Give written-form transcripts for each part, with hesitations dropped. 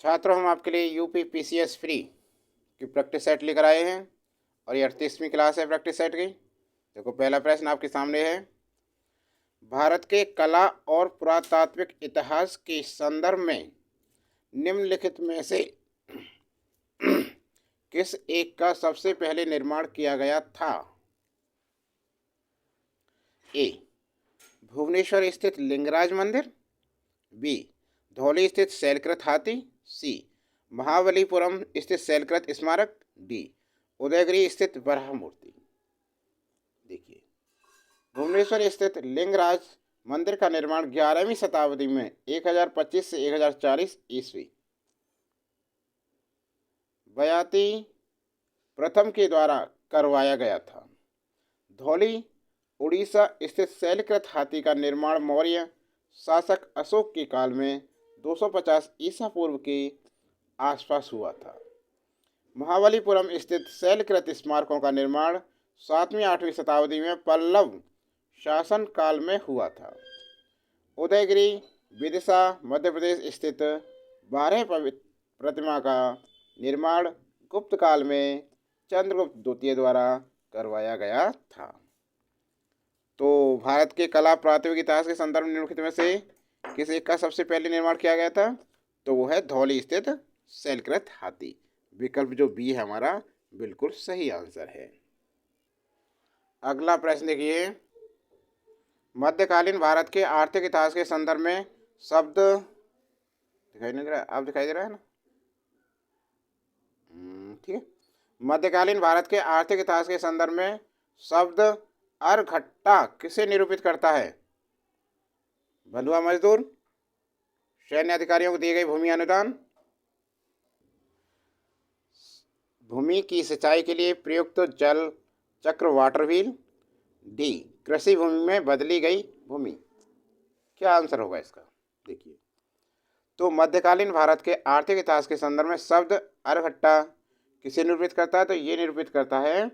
छात्रों, हम आपके लिए यूपी पीसीएस फ्री की प्रैक्टिस सेट लेकर आए हैं और ये 38वीं क्लास है प्रैक्टिस सेट की। देखो, पहला प्रश्न आपके सामने है। भारत के कला और पुरातात्विक इतिहास के संदर्भ में निम्नलिखित में से किस एक का सबसे पहले निर्माण किया गया था? ए, भुवनेश्वर स्थित लिंगराज मंदिर। बी, धौली स्थित शैलकृत हाथी। सी, महाबलीपुरम स्थित शैलकृत स्मारक। डी, उदयगिरी स्थित वराह मूर्ति। देखिए, भुवनेश्वर स्थित लिंगराज मंदिर का निर्माण 11वीं शताब्दी में 1025 से 1040 ईस्वी बयाती प्रथम के द्वारा करवाया गया था। धौली उड़ीसा स्थित शैलकृत हाथी का निर्माण मौर्य शासक अशोक के काल में 250 ईसा पूर्व के आसपास हुआ था। महाबलीपुरम स्थित शैलकृत स्मारकों का निर्माण 7वीं 8वीं शताब्दी में पल्लव शासन काल में हुआ था। उदयगिरी विदिशा मध्य प्रदेश स्थित 12 पवित्र प्रतिमा का निर्माण गुप्त काल में चंद्रगुप्त द्वितीय द्वारा करवाया गया था। तो भारत के कला प्राथमिक इतिहास के संदर्भ में निम्नलिखित में से किस एक का सबसे पहले निर्माण किया गया था? तो वो है धौली स्थित शैलकृत हाथी। विकल्प जो बी है हमारा बिल्कुल सही आंसर है। अगला प्रश्न देखिए। मध्यकालीन भारत के आर्थिक इतिहास के संदर्भ में शब्द दिखाई नहीं दे रहा है? अब दिखाई दे रहा है ना? ठीक है। मध्यकालीन भारत के आर्थिक इतिहास के संदर्भ में शब्द अरघट्टा किसे निरूपित करता है? बंधुआ मजदूर, सैन्य अधिकारियों को दिए गए भूमि अनुदान, भूमि की सिंचाई के लिए प्रयुक्त जल चक्र वाटर व्हील। डी, कृषि भूमि में बदली गई भूमि। क्या आंसर होगा इसका? देखिए, तो मध्यकालीन भारत के आर्थिक इतिहास के संदर्भ में शब्द अरघट्टा किसे निरूपित करता है? तो ये निरूपित करता है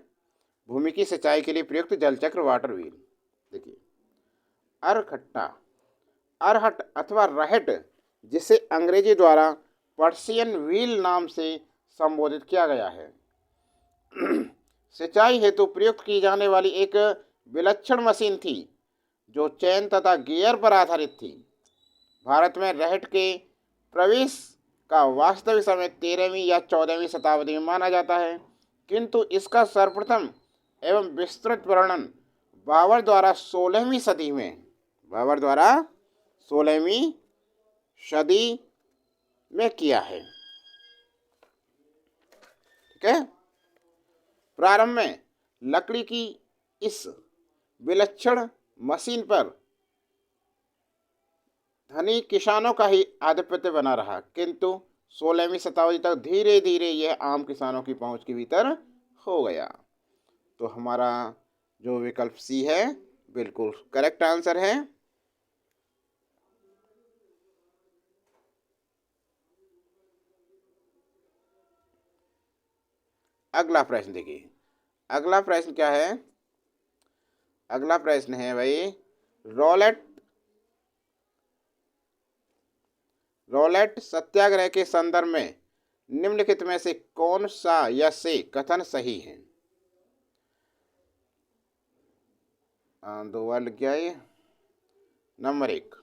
भूमि की सिंचाई के लिए प्रयुक्त जल चक्र वाटर व्हील। देखिए, अरघट्टा, अरहट अथवा रहट, जिसे अंग्रेजी द्वारा पर्शियन व्हील नाम से संबोधित किया गया है, सिंचाई हेतु प्रयुक्त की जाने वाली एक विलक्षण मशीन थी जो चैन तथा गियर पर आधारित थी। भारत में रहट के प्रवेश का वास्तविक समय 13वीं या 14वीं शताब्दी में माना जाता है, किंतु इसका सर्वप्रथम एवं विस्तृत वर्णन बाबर द्वारा 16वीं सदी में किया है। ठीक है। प्रारंभ में लकड़ी की इस विलक्षण मशीन पर धनी किसानों का ही आधिपत्य बना रहा, किंतु 16वीं शताब्दी तक धीरे धीरे यह आम किसानों की पहुंच के भीतर हो गया। तो हमारा जो विकल्प सी है बिल्कुल करेक्ट आंसर है। अगला प्रश्न देखिए। अगला प्रश्न क्या है? अगला प्रश्न है भाई, रॉलेट सत्याग्रह के संदर्भ में निम्नलिखित में से कौन सा या से कथन सही है? दो बार लिख गया ये। नंबर 1,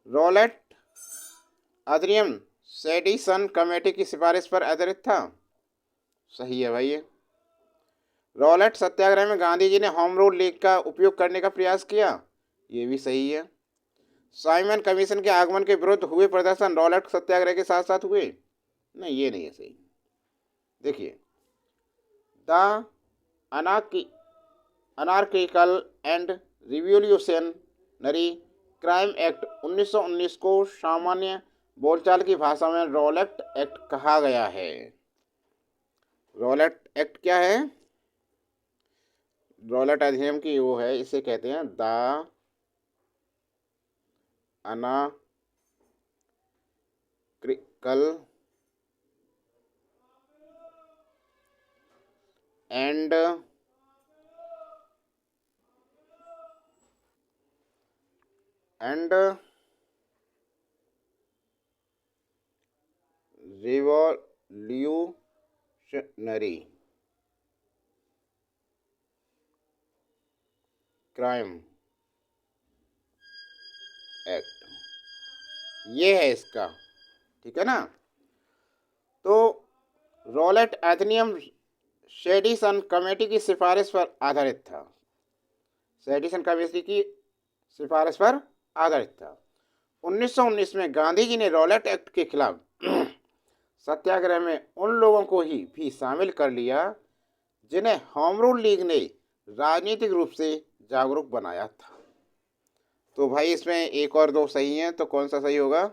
रॉलेट अधिनियम सेडिशन कमेटी की सिफारिश पर आधारित था। सही है भाई ये। रॉलेट सत्याग्रह में गांधी जी ने होम रूल लीग का उपयोग करने का प्रयास किया। ये भी सही है। साइमन कमीशन के आगमन के विरुद्ध हुए प्रदर्शन रॉलेट सत्याग्रह के साथ साथ हुए। नहीं, ये नहीं है सही। देखिए, the anarchical and revolutionary crime act 1919 को सामान्य बोलचाल की भाषा में रॉलेट एक्ट कहा गया है। रॉलेट एक्ट क्या है? रॉलेट अधिनियम की वो है, इसे कहते हैं the anarchical and revolutionary crime act, ये है इसका। ठीक है ना। तो रॉलेट अधिनियम सेडिशन कमेटी की सिफारिश पर आधारित था। सेडिशन कमेटी की सिफारिश पर आधारित था। 1919 में गांधी जी ने रॉलेट एक्ट के खिलाफ सत्याग्रह में उन लोगों को ही भी शामिल कर लिया जिन्हें होम रूल लीग ने राजनीतिक रूप से जागरूक बनाया था। तो भाई इसमें एक और दो सही हैं, तो कौन सा सही होगा?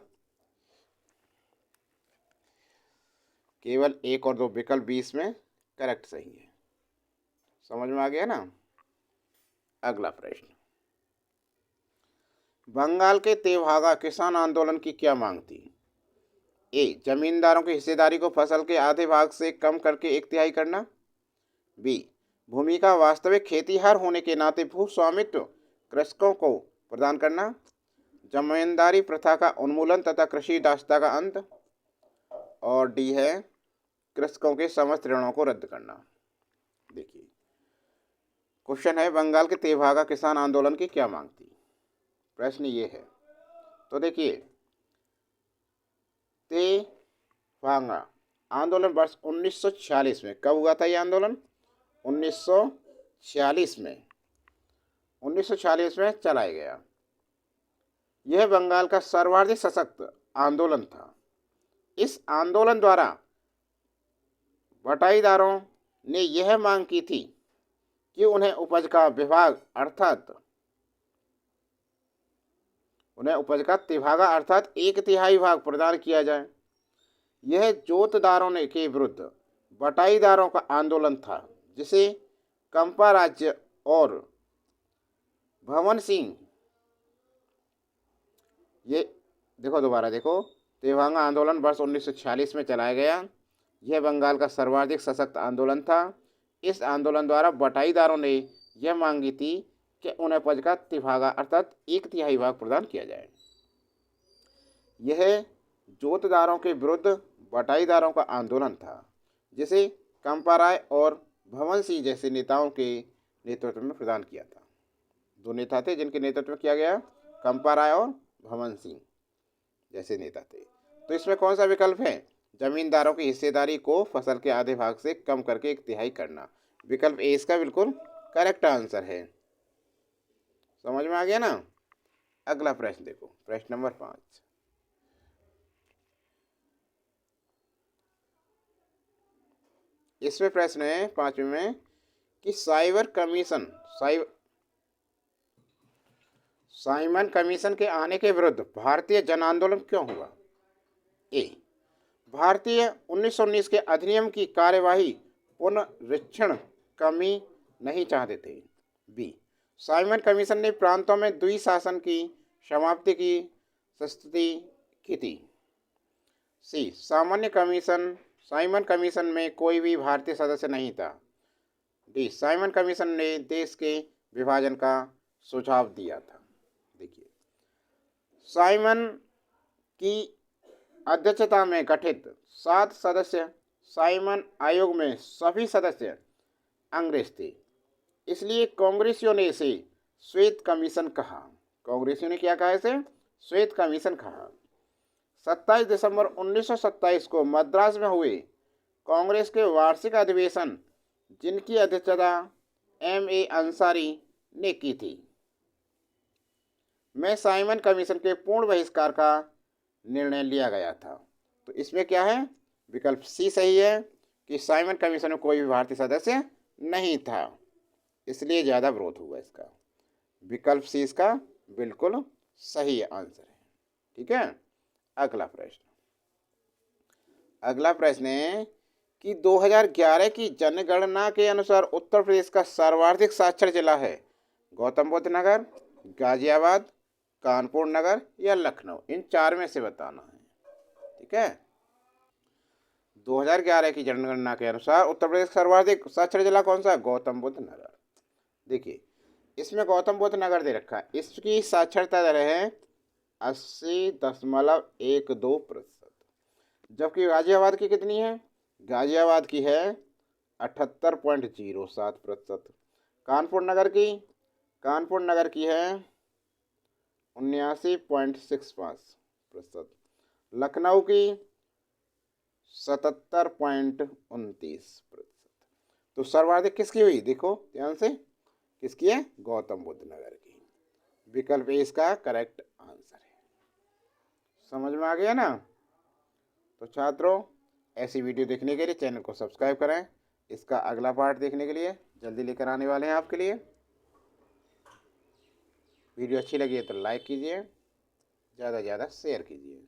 केवल एक और दो विकल्प 20 में करेक्ट सही है। समझ में आ गया ना। अगला प्रश्न, बंगाल के तेभागा किसान आंदोलन की क्या मांग थी? ए, जमींदारों की हिस्सेदारी को फसल के आधे भाग से कम करके 1/3 करना। बी, भूमि का वास्तविक खेतीहर होने के नाते भू स्वामित्व कृषकों को प्रदान करना। जमींदारी प्रथा का उन्मूलन तथा कृषि दासता का अंत। और डी है, कृषकों के समस्त ऋणों को रद्द करना। देखिए क्वेश्चन है, बंगाल के तेभागा किसान आंदोलन की क्या मांग थी? प्रश्न ये है। तो देखिए, तेभागा आंदोलन वर्ष 1946 में, कब हुआ था ये आंदोलन? 1946 में, 1946 में चलाया गया। यह बंगाल का सर्वाधिक सशक्त आंदोलन था। इस आंदोलन द्वारा बटाईदारों ने यह मांग की थी कि उन्हें उपज का विभाग अर्थात उन्हें उपज का तिभागा अर्थात 1/3 भाग प्रदान किया जाए। यह जोतदारों ने के विरुद्ध बटाईदारों का आंदोलन था, जिसे कंपा राज्य और भवन सिंह, ये देखो दोबारा देखो, तेभागा आंदोलन वर्ष 1946 में चलाया गया। यह बंगाल का सर्वाधिक सशक्त आंदोलन था। इस आंदोलन द्वारा बटाईदारों ने यह मांगी थी कि उन्हें उपज का तिभागा अर्थात 1/3 भाग प्रदान किया जाए। यह जोतदारों के विरुद्ध बटाईदारों का आंदोलन था, जिसे कंपा राय और भवन सिंह जैसे नेताओं के नेतृत्व में प्रदान किया था। दो नेता थे जिनके नेतृत्व में किया गया, कंपा राय और भवन सिंह जैसे नेता थे। तो इसमें कौन सा विकल्प है? जमींदारों की हिस्सेदारी को फसल के आधे भाग से कम करके 1/3 करना। विकल्प ए इसका बिल्कुल करेक्ट आंसर है। समझ में आ गया ना। अगला प्रश्न देखो, प्रश्न नंबर 5। इसमें प्रश्न है 5वें में कि साइमन कमीशन के आने के विरुद्ध भारतीय जन आंदोलन क्यों हुआ? ए, भारतीय 1919 के अधिनियम की कार्यवाही पुनरीक्षण कमी नहीं चाहते थे। बी, साइमन कमीशन ने प्रांतों में द्विशासन की समाप्ति की प्रस्तुति की थी। सी, साइमन कमीशन में कोई भी भारतीय सदस्य नहीं था। डी, साइमन कमीशन ने देश के विभाजन का सुझाव दिया था। देखिए, साइमन की अध्यक्षता में गठित 7 सदस्य साइमन आयोग में सभी सदस्य अंग्रेज थे, इसलिए कांग्रेसियों ने इसे श्वेत कमीशन कहा। कांग्रेसियों ने क्या कहा? इसे श्वेत कमीशन कहा। 27 दिसंबर 1927 को मद्रास में हुए कांग्रेस के वार्षिक अधिवेशन, जिनकी अध्यक्षता M.A. अंसारी ने की थी, में साइमन कमीशन के पूर्ण बहिष्कार का निर्णय लिया गया था। तो इसमें क्या है? विकल्प सी सही है कि साइमन कमीशन में कोई भी भारतीय सदस्य नहीं था, इसलिए ज़्यादा विरोध हुआ इसका। विकल्प सी इसका बिल्कुल सही आंसर है। ठीक है। अगला प्रश्न है कि 2011 की जनगणना के अनुसार उत्तर प्रदेश का सर्वाधिक साक्षर जिला है गौतम बुद्ध नगर, गाजियाबाद, कानपुर नगर या लखनऊ। इन 4 में से बताना है। ठीक है। 2011 की जनगणना के अनुसार उत्तर प्रदेश का सर्वाधिक साक्षर जिला कौन सा? गौतम बुद्ध नगर। देखिए, इसमें गौतम बुद्ध नगर दे रखा है, इसकी साक्षरता दर है 80.12%, जबकि गाजियाबाद की कितनी है? गाजियाबाद की है 78.07%। कानपुर नगर की है 79.65%। लखनऊ की 77.29%। तो सर्वाधिक किसकी हुई देखो ध्यान से, किसकी है? गौतम बुद्ध नगर की। विकल्प ए इसका करेक्ट आंसर है। समझ में आ गया ना? तो छात्रों, ऐसी वीडियो देखने के लिए चैनल को सब्सक्राइब करें। इसका अगला पार्ट देखने के लिए जल्दी लेकर आने वाले हैं आपके लिए। वीडियो अच्छी लगी है तो लाइक कीजिए, ज़्यादा से ज़्यादा शेयर कीजिए।